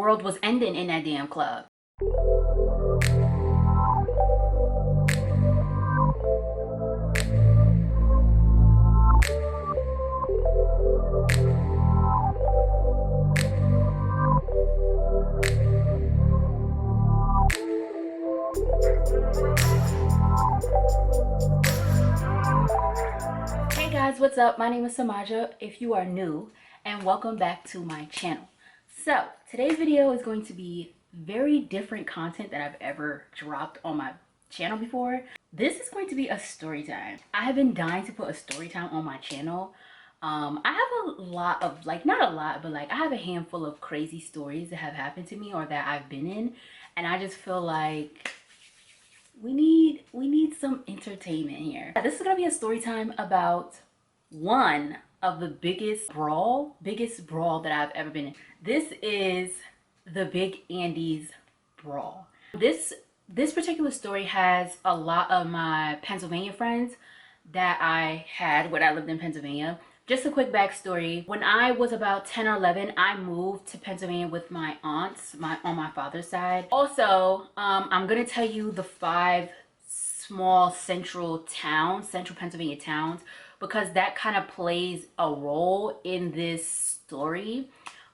world was ending in that damn club. Hey guys, what's up? My name is Samaja if you are new, and welcome back to my channel. So today's video is going to be very different content that I've ever dropped on my channel before. This is going to be a story time. I have been dying to put a story time on my channel. I have a lot of, like, not a lot, but like I have a handful of crazy stories that have happened to me or that I've been in, and I just feel like we need some entertainment here. This is gonna be a story time about one of the biggest brawl that I've ever been in. This is the Big Andy's brawl. This particular story has a lot of my Pennsylvania friends that I had when I lived in Pennsylvania. Just a quick backstory. When I was about 10 or 11, I moved to Pennsylvania with my aunts, on my father's side. Also, I'm gonna tell you the 5 small central Pennsylvania towns, because that kind of plays a role in this story.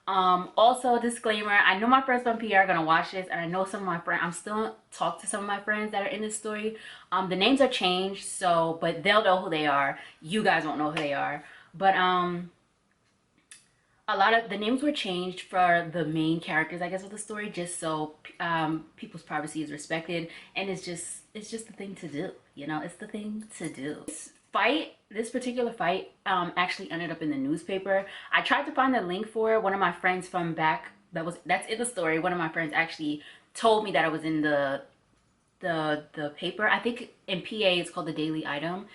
Also, disclaimer, I know my friends from PR are gonna watch this, and I know some of my friends, I'm still talk to some of my friends that are in this story. The names are changed, so, but they'll know who they are. You guys won't know who they are. But a lot of the names were changed for the main characters, I guess, of the story, just so people's privacy is respected, and it's just the thing to do, you know. It's the thing to do. This particular fight actually ended up in the newspaper. I tried to find the link for it. One of my friends from back that's in the story, one of my friends actually told me that it was in the paper. I think in PA it's called the Daily Item.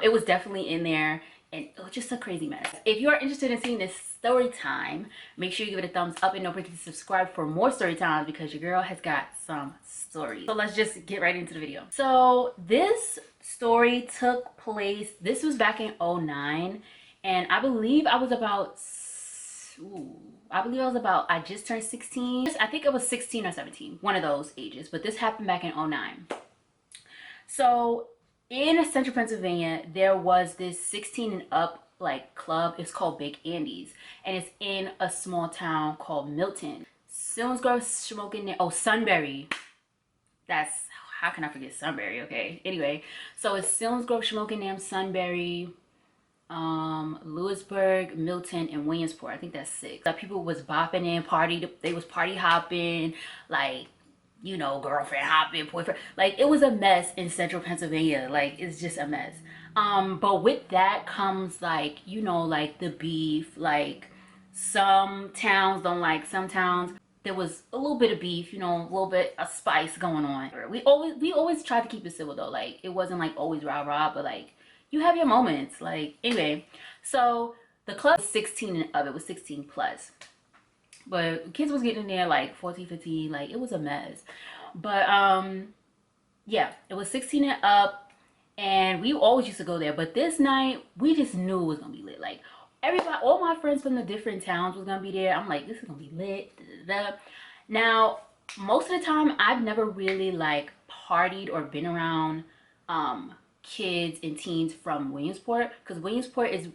It was definitely in there, and it was just a crazy mess. If you are interested in seeing this story time, make sure you give it a thumbs up, and don't forget to subscribe for more story times, because your girl has got some stories. So let's just get right into the video. So this story took place, this was back in 09, and I believe I was about, I just turned 16. I think it was 16 or 17, one of those ages, but this happened back in 09. So in central Pennsylvania, there was this 16 and up like club. It's called Big Andy's, and it's in a small town called Milton. Silsgrove, smoking, oh, Sunbury. That's, how can I forget Sunbury? Okay, anyway, so it's Silsgrove, Schmokenham, Sunbury, Lewisburg, Milton, and Williamsport. I think that's 6. Like, people was bopping in, they was party hopping, like, you know, girlfriend hopping, boyfriend. Like, it was a mess in central Pennsylvania. Like, it's just a mess. But with that comes, like, you know, like the beef. Like, some towns don't like some towns. There was a little bit of beef, you know, a little bit of spice going on. We always tried to keep it civil though. Like, it wasn't like always rah-rah, but like, you have your moments. Like, anyway, so the club was 16 and up. It was 16 plus. But kids was getting in there like 14, 15, like, it was a mess. But yeah, it was 16 and up, and we always used to go there. But this night, we just knew it was gonna be lit. Like, everybody, all my friends from the different towns was gonna be there. I'm like, this is gonna be lit. Da, da, da. Now, most of the time, I've never really like partied or been around kids and teens from Williamsport, because Williamsport is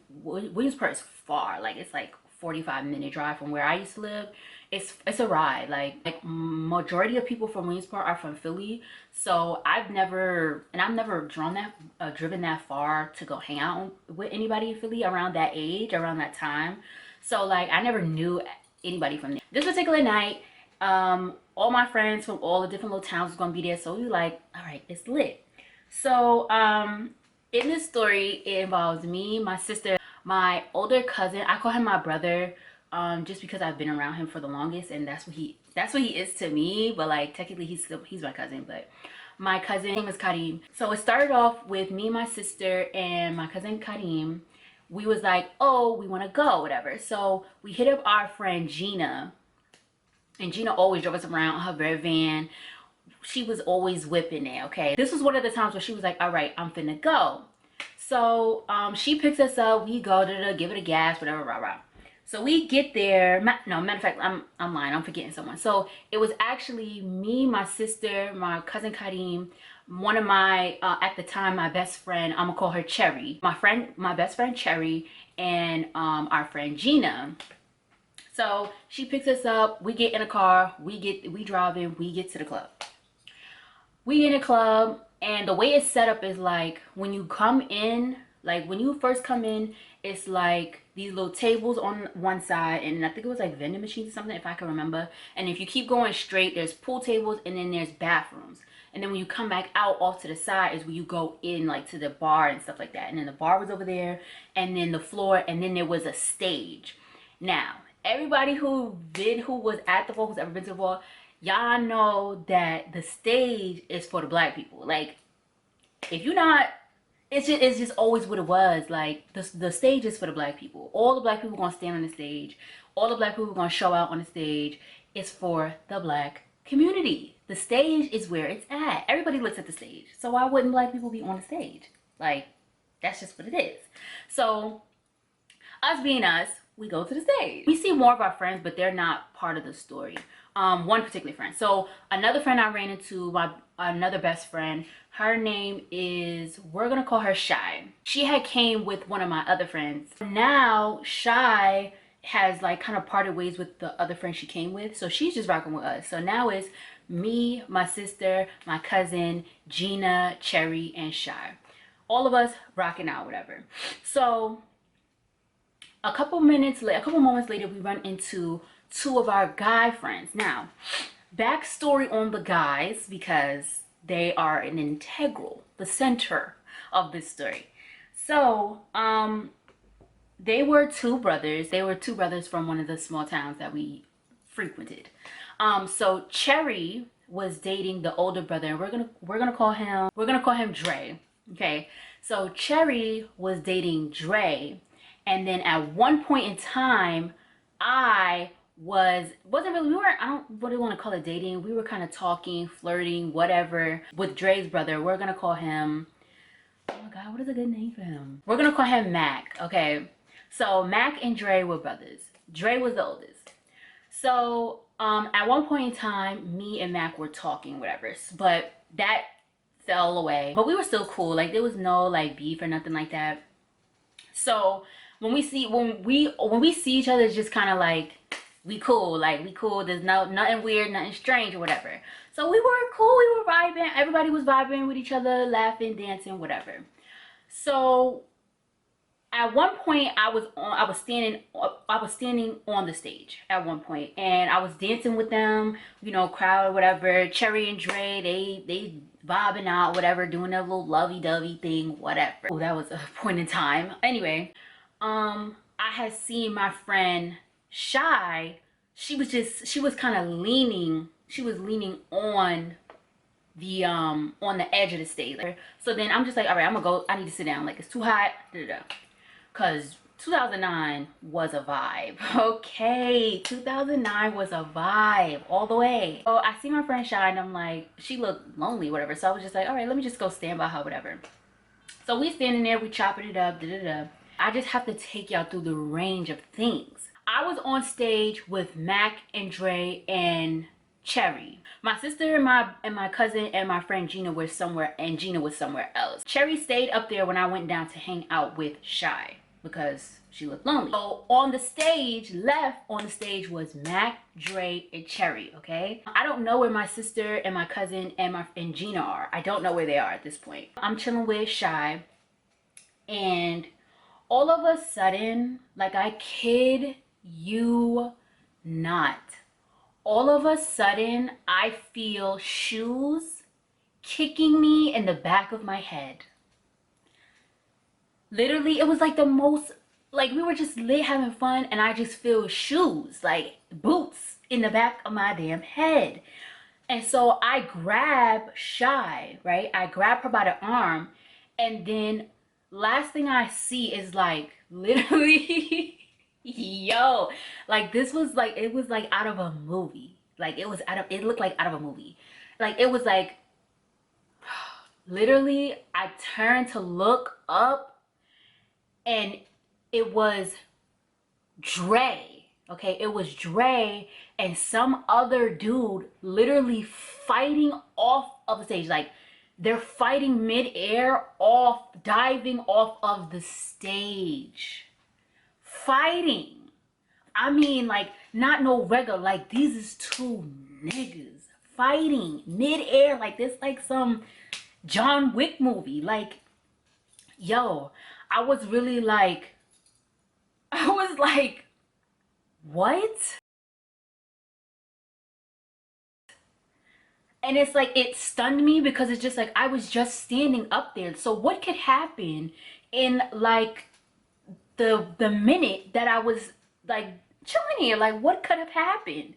far. Like, it's like 45-minute drive from where I used to live. It's a ride. Like majority of people from Williamsport are from Philly, so I've never driven that far to go hang out with anybody in Philly around that age, around that time. So like, I never knew anybody from there. This particular night, all my friends from all the different little towns was gonna be there, so we were like, all right, it's lit. So in this story, it involves me, my sister, my older cousin. I call him my brother, just because I've been around him for the longest, and that's what he is to me. But like, technically he's my cousin. But my cousin name is Karim. So it started off with me, my sister, and my cousin Karim. We was like, oh, we want to go, whatever. So we hit up our friend Gina, and Gina always drove us around in her red van. She was always whipping it. Okay, this was one of the times where she was like, all right, I'm finna go. So she picks us up, we go, give it a gas, whatever, rah rah. So we get there. No, matter of fact, I'm lying. I'm forgetting someone. So it was actually me, my sister, my cousin Kareem, one of my at the time my best friend. I'm gonna call her Cherry. My best friend Cherry, and our friend Gina. So she picks us up. We get in a car. We drive in. We get to the club. We in a club, and the way it's set up is like when you come in, like when you first come in, it's like these little tables on one side, and I think it was like vending machines or something, if I can remember. And if you keep going straight, there's pool tables, and then there's bathrooms. And then when you come back out off to the side is where you go in, like to the bar and stuff like that. And then the bar was over there, and then the floor, and then there was a stage. Now, everybody who was at the ball, who's ever been to the ball, y'all know that the stage is for the black people. Like, if you're not, it's just always what it was. Like, the stage is for the black people. All the black people gonna stand on the stage. All the black people gonna show out on the stage. It's for the black community. The stage is where it's at. Everybody looks at the stage. So why wouldn't black people be on the stage? Like, that's just what it is. So, us being us, we go to the stage. We see more of our friends, but they're not part of the story. One particular friend. So another friend I ran into, another best friend, her name is, we're gonna call her Shy. She had came with one of my other friends. Now Shy has like kind of parted ways with the other friend she came with, so she's just rocking with us. So now it's me, my sister, my cousin, Gina, Cherry, and Shy. All of us rocking out, whatever. So a couple moments later, we run into two of our guy friends. Now, backstory on the guys, because they are an integral, the center of this story. So, they were two brothers. They were two brothers from one of the small towns that we frequented. So Cherry was dating the older brother, and we're gonna call him Dre. Okay. So Cherry was dating Dre, and then at one point in time, I wasn't really, I don't really want to call it dating. We were kind of talking, flirting, whatever, with Dre's brother. We're gonna call him, oh my god, what is a good name for him? We're gonna call him Mac. Okay. So Mac and Dre were brothers. Dre was the oldest. So at one point in time, me and Mac were talking, whatever, but that fell away. But we were still cool. Like, there was no like beef or nothing like that. So when we see each other, it's just kind of like we cool. Like, we cool. There's nothing weird, nothing strange or whatever. So we were cool. We were vibing. Everybody was vibing with each other, laughing, dancing, whatever. So at one point, I was standing on the stage at one point, and I was dancing with them, you know, crowd or whatever. Cherry and Dre, they vibing out, whatever, doing their little lovey-dovey thing, whatever. Oh, that was a point in time. Anyway, I had seen my friend Shy. She was kind of leaning. She was leaning on the edge of the stage. So then I'm just like, all right, I'm gonna go. I need to sit down. Like, it's too hot. Because 2009 was a vibe. Okay, 2009 was a vibe all the way. So I see my friend Shy, and I'm like, she looked lonely, whatever. So I was just like, all right, let me just go stand by her, whatever. So we standing there, we chopping it up, I just have to take y'all through the range of things. I was on stage with Mac and Dre and Cherry. My sister and my cousin and my friend Gina were somewhere, and Gina was somewhere else. Cherry stayed up there when I went down to hang out with Shy because she looked lonely. So on the stage, left on the stage was Mac, Dre, and Cherry, okay? I don't know where my sister and my cousin and Gina are. I don't know where they are at this point. I'm chilling with Shy, and all of a sudden, like, I kid you not, all of a sudden, I feel shoes kicking me in the back of my head. Literally, it was like the most, like, we were just lit having fun, and I just feel shoes, like boots, in the back of my damn head. And so I grab Shy, right? I grab her by the arm, and then last thing I see is like literally yo, like, this was like, it was like out of a movie. Like, it looked like out of a movie. Like, it was like, literally, I turned to look up, and it was Dre. Okay, it was Dre and some other dude literally fighting off of the stage. Like they're fighting mid-air off, diving off of the stage. Fighting. I mean, like, not no regular, like these is two niggas fighting mid-air like this, like some John Wick movie. Like, yo, I was really like, I was like, what? And it's like it stunned me because it's just like I was just standing up there. So what could happen in like the minute that I was like chilling here? Like what could have happened?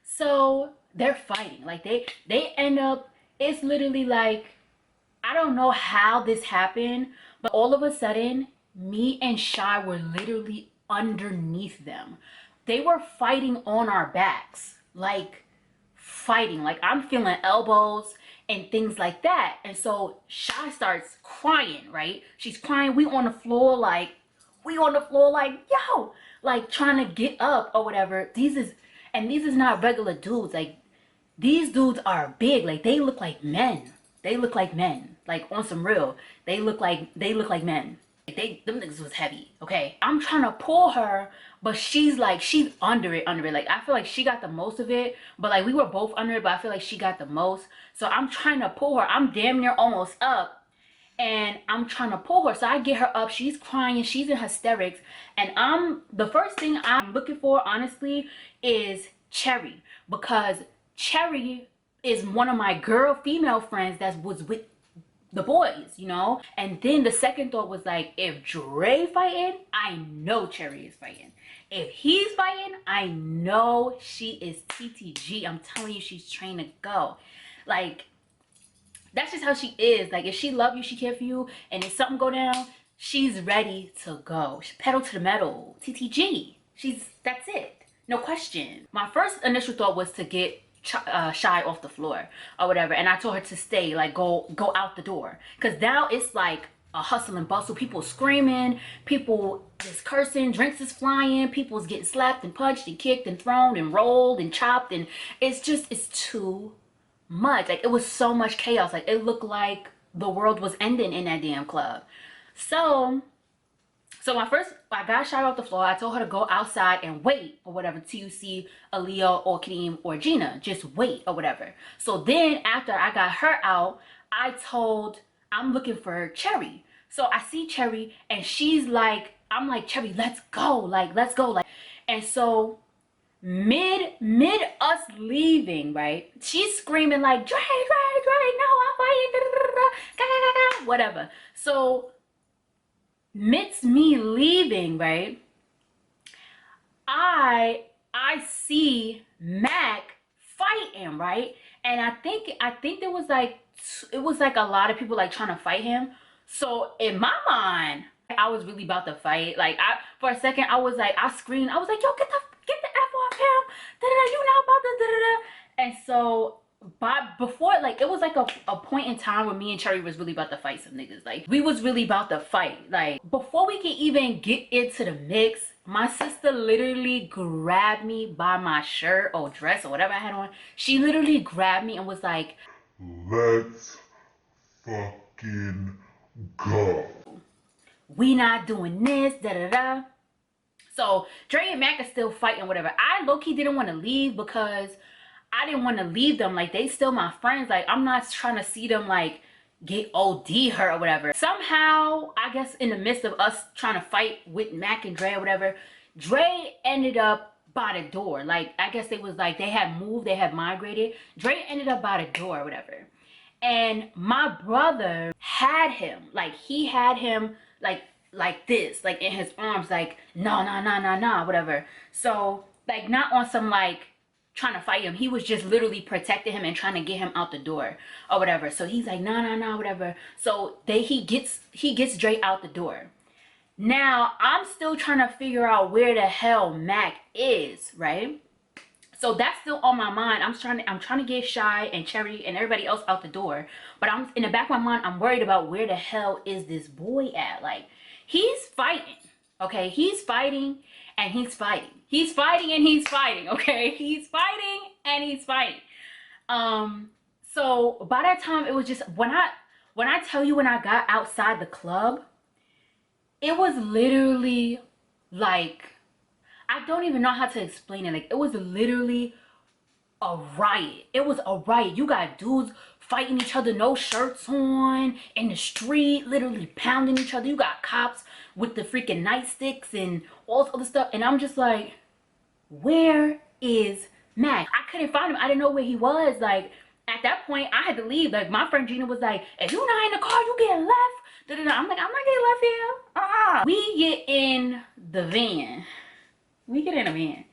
So they're fighting. Like they end up, it's literally like I don't know how this happened, but all of a sudden me and Shy were literally underneath them. They were fighting on our backs. Like fighting, like I'm feeling elbows and things like that. And so Shy starts crying, right? She's crying. We on the floor like yo, like trying to get up or whatever. These is not regular dudes. Like these dudes are big. Like they look like men. They look like men. Like on some real, they look like men. Them niggas was heavy. Okay, I'm trying to pull her, but she's under it. Like I feel like she got the most of it, but like we were both under it, but I feel like she got the most. So I'm trying to pull her. I'm damn near almost up, and I'm trying to pull her. So I get her up. She's crying. She's in hysterics, and the first thing I'm looking for, honestly, is Cherry, because Cherry is one of my female friends that was with the boys, you know. And then the second thought was like, if Dre fighting, I know Cherry is fighting. If he's fighting, I know she is TTG. I'm telling you, she's trained to go. Like that's just how she is. Like if she love you, she care for you, and if something go down, she's ready to go. She pedal to the metal. TTG. That's it. No question. My first initial thought was to get Shy off the floor or whatever, and I told her to stay, like go out the door, because now it's like a hustle and bustle. People screaming, people just cursing, drinks is flying, people's getting slapped and punched and kicked and thrown and rolled and chopped, and it's too much. Like it was so much chaos. Like it looked like the world was ending in that damn club. So I got shot off the floor. I told her to go outside and wait or whatever till you see Aaliyah or Kadeem or Gina. Just wait or whatever. So then after I got her out, I'm looking for Cherry. So I see Cherry and I'm like, Cherry, let's go. Like, let's go. Like, and so mid us leaving, right? She's screaming like, Dre, no, I'm fighting, whatever. So midst me leaving, right, I see Mac fighting, right? And I think there was like it was like a lot of people like trying to fight him. So in my mind, I was really about to fight. Like for a second I was like, I screamed, I was like, yo, get the F off him, you know about the and so but before, like it was like a point in time where me and Cherry was really about to fight some niggas. Like we was really about to fight. Like before we can even get into the mix, my sister literally grabbed me by my shirt or dress or whatever I had on. She literally grabbed me and was like, let's fucking go. We not doing this, So Dre and Mac are still fighting, whatever. I low-key didn't want to leave because I didn't want to leave them. Like they still my friends. Like I'm not trying to see them like get OD her or whatever. Somehow, I guess in the midst of us trying to fight with Mac and Dre or whatever, Dre ended up by the door. Like I guess they was like they had moved, they had migrated. Dre ended up by the door or whatever. And my brother had him. Like he had him like this, like in his arms, like no, whatever. So like not on some like trying to fight him. He was just literally protecting him and trying to get him out the door or whatever. So he's like, no, whatever. So he gets Dre out the door. Now I'm still trying to figure out where the hell Mac is, right? So that's still on my mind. I'm trying to get Shy and Cherry and everybody else out the door. But I'm in the back of my mind, I'm worried about where the hell is this boy at? Like he's fighting. Okay, he's fighting. and he's fighting. He's fighting and he's fighting, okay? He's fighting and he's fighting. So by that time, it was just, when I tell you, when I got outside the club, it was literally like, I don't even know how to explain it. Like, it was literally a riot. It was a riot. You got dudes fighting each other, no shirts on, in the street, literally pounding each other. You got cops with the freaking nightsticks and all this other stuff. And I'm just like, where is Mac? I couldn't find him. I didn't know where he was. Like, at that point, I had to leave. Like, my friend Gina was like, if you're not in the car, you get left. I'm like, I'm not getting left here. We get in the van. We get in a van.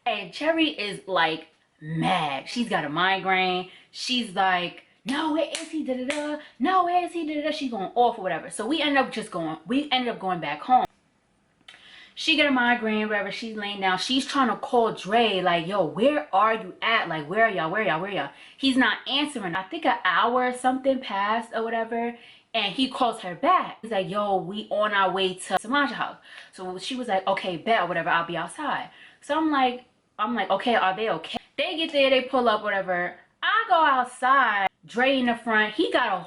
And Cherry is like mad. She's got a migraine. She's like, no, where is he? Da-da-da. No, where is he? Da-da-da. She's going off or whatever. So we ended up going back home. She got a migraine, whatever. She's laying down. She's trying to call Dre, like, yo, where are you at? Like, where are y'all? Where y'all? Where y'all? He's not answering. I think an hour or something passed or whatever. And he calls her back. He's like, yo, we on our way to Samaja house. So she was like, okay, bet or whatever. I'll be outside. So I'm like, okay, are they okay? They get there, they pull up, whatever. I go outside. Dre in the front. He got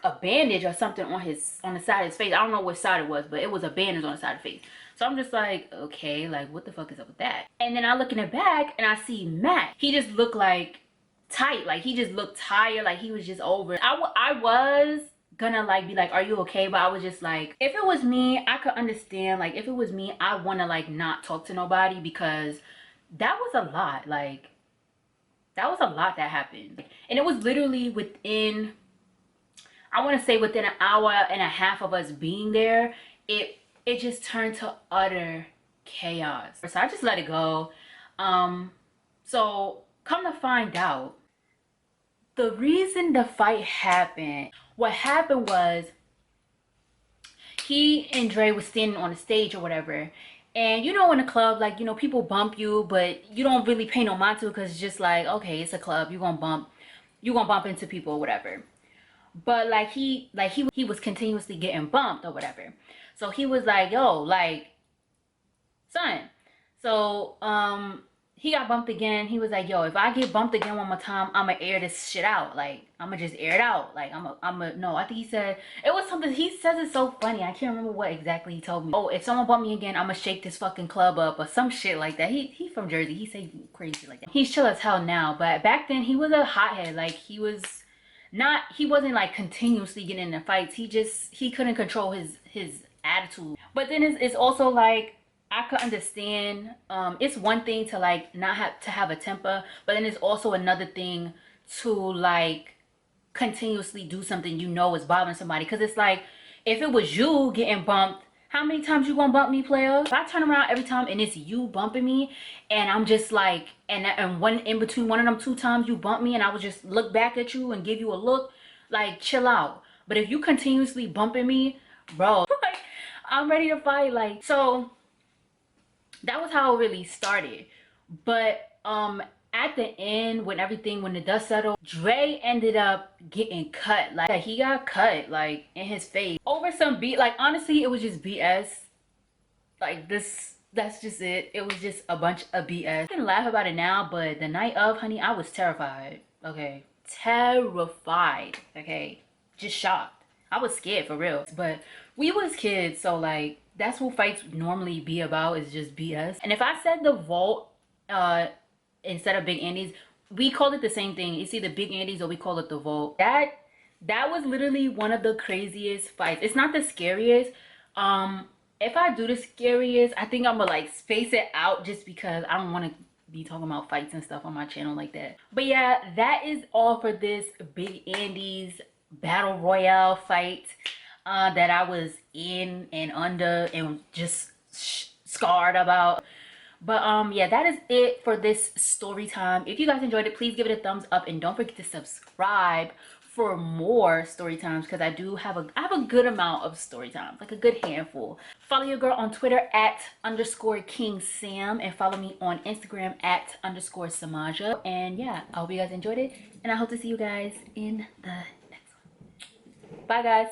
a bandage or something on the side of his face. I don't know which side it was, but it was a bandage on the side of his face. So I'm just like, okay, like, what the fuck is up with that? And then I look in the back and I see Matt. He just looked like tight. Like, he just looked tired. Like, he was just over it. I was gonna like be like, are you okay? But I was just like, if it was me, I could understand. Like, if it was me, I want to like not talk to nobody, because that was a lot. Like, that was a lot that happened. And it was literally within, I want to say within an hour and a half of us being there, it just turned to utter chaos. So I just let it go. So come to find out, the reason the fight happened, what happened was, he and Dre was standing on the stage or whatever. And you know, in a club, like, you know, people bump you, but you don't really pay no mind to it, because it's just like, okay, it's a club, you're gonna bump into people or whatever. But like, he was continuously getting bumped or whatever. So he was like, yo, like, son. So he got bumped again. He was like, yo, if I get bumped again one more time, I'ma air this shit out. Like, I'ma just air it out. Like, no, I think he said, it was something, he says it so funny. I can't remember what exactly he told me. Oh, if someone bump me again, I'ma shake this fucking club up or some shit like that. He from Jersey. He say crazy like that. He's chill as hell now. But back then, he was a hothead. Like, he wasn't like continuously getting into fights. He couldn't control his attitude. But then it's also like, I could understand, it's one thing to like not have a temper, but then it's also another thing to like continuously do something you know is bothering somebody. Because it's like, if it was you getting bumped, how many times you gonna bump me, player? If I turn around every time and it's you bumping me, and I'm just like, and one in between one of them 2 times you bump me, and I would just look back at you and give you a look, like, chill out. But if you continuously bumping me, bro, like, I'm ready to fight. Like, so that was how it really started. But at the end, when the dust settled, Dre ended up getting cut. Like, he got cut, like, in his face over some beat. Like, honestly, it was just BS. Like, that's just it. It was just a bunch of BS. I can laugh about it now, but the night of, honey, I was terrified. Okay, terrified. Okay, just shocked. I was scared for real. But we was kids, so like, that's what fights normally be about, is just BS. And if I said the vault instead of Big Andy's, we called it the same thing. It's either Big Andy's or we call it the vault. That was literally one of the craziest fights. It's not the scariest. If I do the scariest, I think I'm gonna like space it out, just because I don't want to be talking about fights and stuff on my channel like that. But yeah, that is all for this Big Andy's battle royale fight that I was in and under and just scarred about. But yeah, that is it for this story time. If you guys enjoyed it, please give it a thumbs up, and don't forget to subscribe for more story times, because I have a good amount of story times, like a good handful. Follow your girl on Twitter at _KingSam, and follow me on Instagram at _Samaja. And yeah, I hope you guys enjoyed it, and I hope to see you guys in the next one. Bye guys.